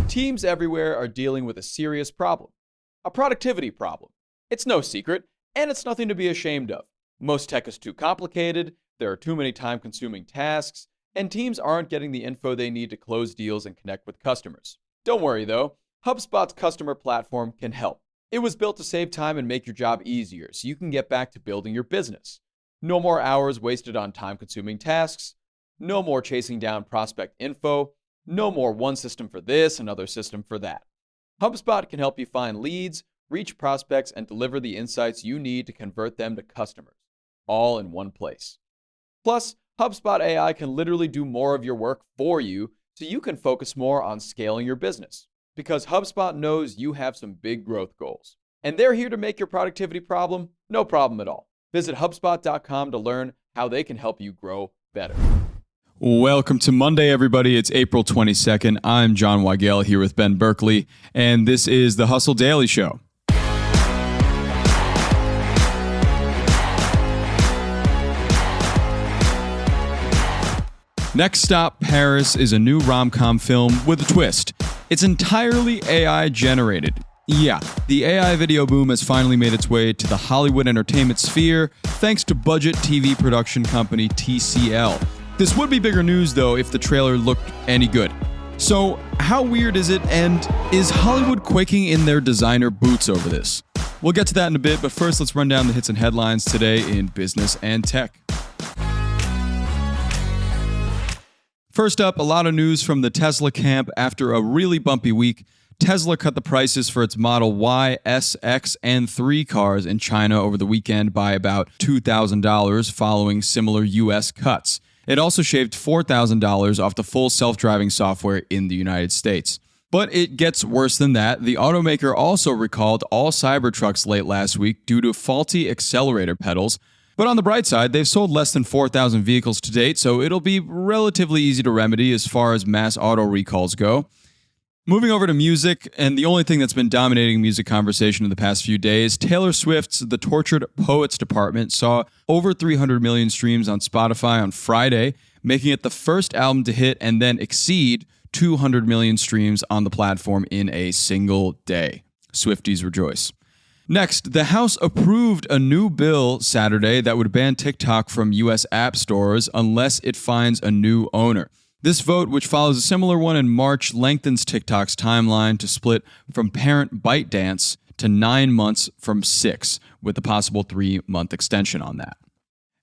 Teams everywhere are dealing with a serious problem, a productivity problem. It's no secret, and it's nothing to be ashamed of. Most tech is too complicated, there are too many time-consuming tasks, and teams aren't getting the info they need to close deals and connect with customers. Don't worry though, HubSpot's customer platform can help. It was built to save time and make your job easier so you can get back to building your business. No more hours wasted on time-consuming tasks, no more chasing down prospect info, no more one system for this, another system for that. HubSpot can help you find leads, reach prospects, and deliver the insights you need to convert them to customers, all in one place. Plus, HubSpot AI can literally do more of your work for you so you can focus more on scaling your business. Because HubSpot knows you have some big growth goals. And they're here to make your productivity problem no problem at all. Visit HubSpot.com to learn how they can help you grow better. Welcome to Monday, everybody. It's April 22nd. I'm John Weigell here with Ben Berkley, and this is the Hustle Daily Show. Next Stop Paris is a new rom-com film with a twist. It's entirely AI generated. Yeah, the AI video boom has finally made its way to the Hollywood entertainment sphere thanks to budget TV production company TCL. This would be bigger news, though, if the trailer looked any good. So, how weird is it, and is Hollywood quaking in their designer boots over this? We'll get to that in a bit, but first let's run down the hits and headlines today in business and tech. First up, a lot of news from the Tesla camp after a really bumpy week. Tesla cut the prices for its Model Y, S, X, and 3 cars in China over the weekend by about $2,000 following similar US cuts. It also shaved $4,000 off the full self-driving software in the United States. But it gets worse than that. The automaker also recalled all Cybertrucks late last week due to faulty accelerator pedals. But on the bright side, they've sold less than 4,000 vehicles to date, so it'll be relatively easy to remedy as far as mass auto recalls go. Moving over to music, and the only thing that's been dominating music conversation in the past few days, Taylor Swift's The Tortured Poets Department saw over 300 million streams on Spotify on Friday, making it the first album to hit and then exceed 200 million streams on the platform in a single day. Swifties rejoice. Next, the House approved a new bill Saturday that would ban TikTok from U.S. app stores unless it finds a new owner. This vote, which follows a similar one in March, lengthens TikTok's timeline to split from parent ByteDance to 9 months from 6, with a possible 3-month extension on that.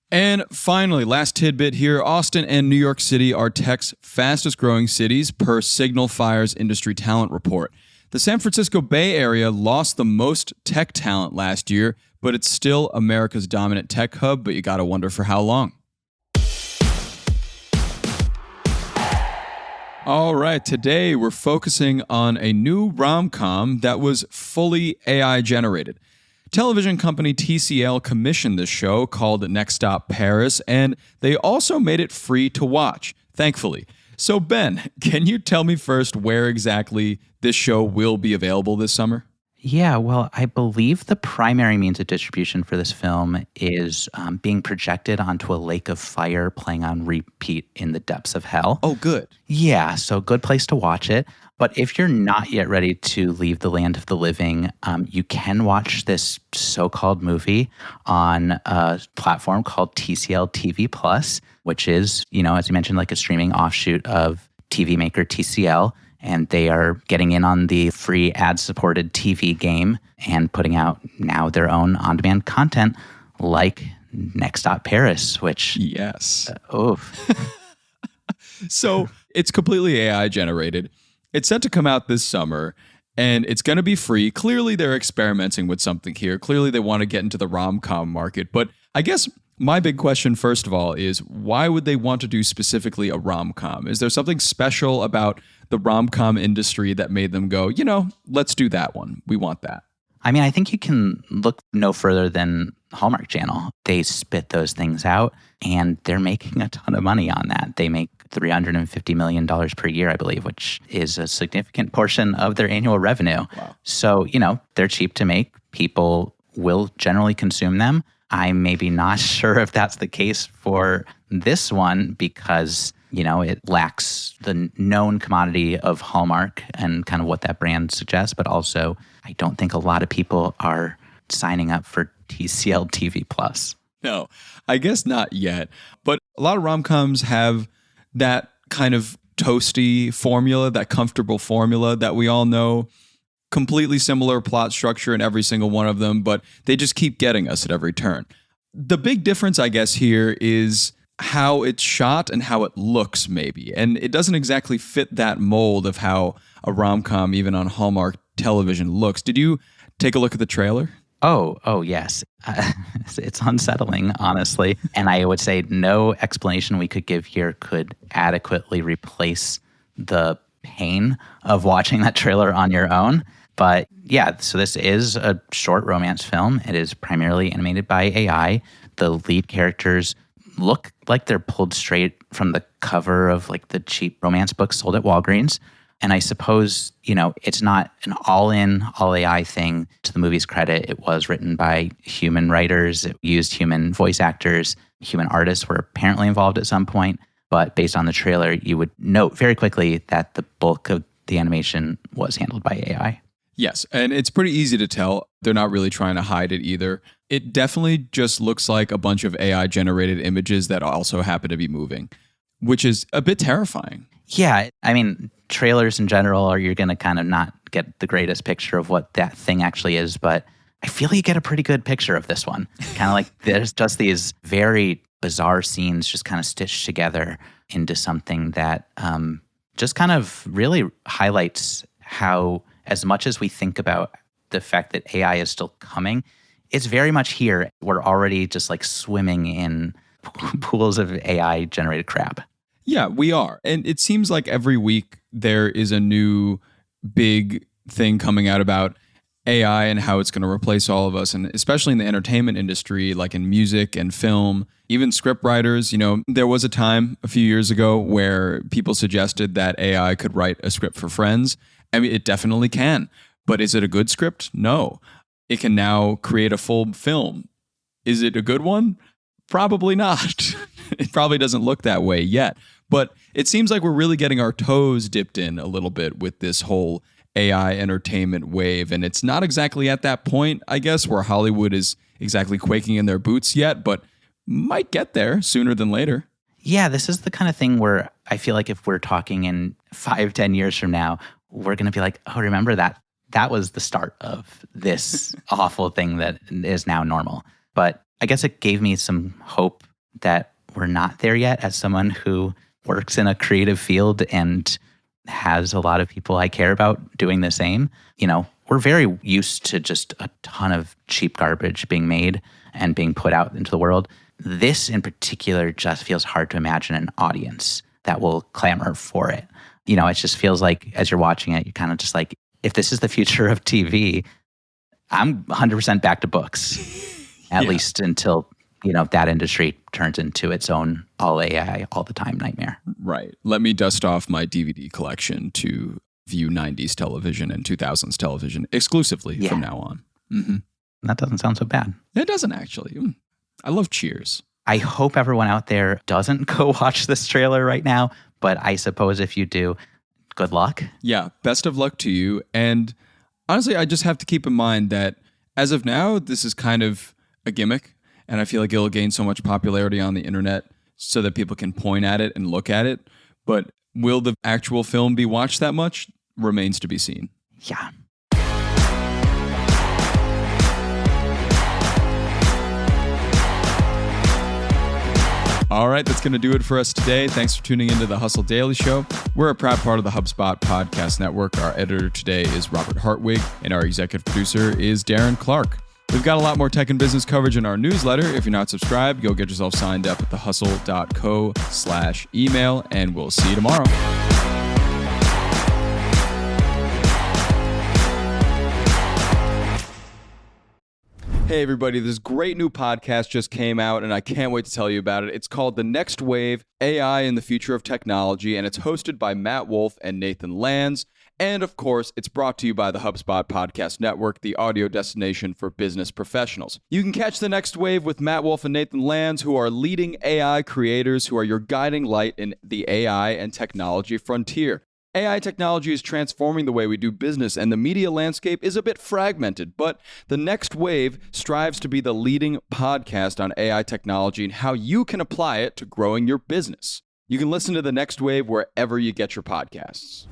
And finally, last tidbit here, Austin and New York City are tech's fastest growing cities per Signal Fire's industry talent report. The San Francisco Bay Area lost the most tech talent last year, but it's still America's dominant tech hub, but you gotta wonder for how long. All right, today we're focusing on a new rom-com that was fully AI generated. Television company TCL commissioned this show called Next Stop Paris, and they also made it free to watch, thankfully. So Ben, can you tell me first where exactly this show will be available this summer? Yeah, well, I believe the primary means of distribution for this film is being projected onto a lake of fire playing on repeat in the depths of hell. Oh, good. Yeah, so good place to watch it. But if you're not yet ready to leave the land of the living, you can watch this so-called movie on a platform called TCL TV Plus, which is, as you mentioned, like a streaming offshoot of TV maker TCL. And they are getting in on the free ad-supported TV game and putting out now their own on-demand content like Next Stop Paris, which... Yes. So it's completely AI generated. It's set to come out this summer, and it's going to be free. Clearly, they're experimenting with something here. Clearly, they want to get into the rom-com market. But I guess my big question, first of all, is why would they want to do specifically a rom-com? Is there something special about the rom-com industry that made them go, let's do that one. We want that. I mean, I think you can look no further than Hallmark Channel. They spit those things out, and they're making a ton of money on that. They make $350 million per year, I believe, which is a significant portion of their annual revenue. Wow. So, they're cheap to make. People will generally consume them. I'm maybe not sure if that's the case for this one because It lacks the known commodity of Hallmark and kind of what that brand suggests, but also I don't think a lot of people are signing up for TCL TV Plus. No, I guess not yet. But a lot of rom-coms have that kind of toasty formula, that comfortable formula that we all know. Completely similar plot structure in every single one of them, but they just keep getting us at every turn. The big difference, I guess, here is how it's shot and how it looks, maybe. And it doesn't exactly fit that mold of how a rom-com, even on Hallmark television, looks. Did you take a look at the trailer? Oh, yes. It's unsettling, honestly. And I would say no explanation we could give here could adequately replace the pain of watching that trailer on your own. But yeah, so this is a short romance film. It is primarily animated by AI. The lead characters look like they're pulled straight from the cover of like the cheap romance books sold at Walgreens. And I suppose, it's not an all-in, all-AI thing. To the movie's credit, it was written by human writers. It used human voice actors. Human artists were apparently involved at some point. But based on the trailer, you would note very quickly that the bulk of the animation was handled by AI. Yes, and it's pretty easy to tell. They're not really trying to hide it either. It definitely just looks like a bunch of AI-generated images that also happen to be moving, which is a bit terrifying. Yeah, I mean, trailers in general, you're going to kind of not get the greatest picture of what that thing actually is, but I feel you get a pretty good picture of this one. Kind of like there's just these very bizarre scenes just kind of stitched together into something that just kind of really highlights how, as much as we think about the fact that AI is still coming, it's very much here. We're already just like swimming in pools of AI-generated crap. Yeah, we are. And it seems like every week there is a new big thing coming out about AI and how it's going to replace all of us. And especially in the entertainment industry, like in music and film, even script writers. There was a time a few years ago where people suggested that AI could write a script for Friends. I mean, it definitely can. But is it a good script? No. It can now create a full film. Is it a good one? Probably not. It probably doesn't look that way yet. But it seems like we're really getting our toes dipped in a little bit with this whole AI entertainment wave. And it's not exactly at that point, I guess, where Hollywood is exactly quaking in their boots yet, but might get there sooner than later. Yeah, this is the kind of thing where I feel like if we're talking in 5-10 years from now, we're going to be like, oh, remember that? That was the start of this awful thing that is now normal. But I guess it gave me some hope that we're not there yet as someone who works in a creative field and has a lot of people I care about doing the same. We're very used to just a ton of cheap garbage being made and being put out into the world. This in particular just feels hard to imagine an audience that will clamor for it. It just feels like as you're watching it, you're kind of just like, if this is the future of TV, I'm 100% back to books, at least until that industry turns into its own all AI all the time nightmare. Right. Let me dust off my DVD collection to view 90s television and 2000s television exclusively from now on. Mm-hmm. That doesn't sound so bad. It doesn't actually. I love Cheers. I hope everyone out there doesn't go watch this trailer right now, but I suppose if you do, good luck. Yeah, best of luck to you. And honestly, I just have to keep in mind that as of now, this is kind of a gimmick. And I feel like it'll gain so much popularity on the internet so that people can point at it and look at it. But will the actual film be watched that much? Remains to be seen. Yeah. All right, that's going to do it for us today. Thanks for tuning into the Hustle Daily Show. We're a proud part of the HubSpot podcast network. Our editor today is Robert Hartwig, and our executive producer is Darren Clark. We've got a lot more tech and business coverage in our newsletter. If you're not subscribed, go get yourself signed up at thehustle.co/email, and we'll see you tomorrow. Hey everybody, this great new podcast just came out and I can't wait to tell you about it. It's called The Next Wave, AI in the Future of Technology, and it's hosted by Matt Wolf and Nathan Lands. And of course, it's brought to you by the HubSpot Podcast Network, the audio destination for business professionals. You can catch The Next Wave with Matt Wolf and Nathan Lands, who are leading AI creators who are your guiding light in the AI and technology frontier. AI technology is transforming the way we do business, and the media landscape is a bit fragmented, but The Next Wave strives to be the leading podcast on AI technology and how you can apply it to growing your business. You can listen to The Next Wave wherever you get your podcasts.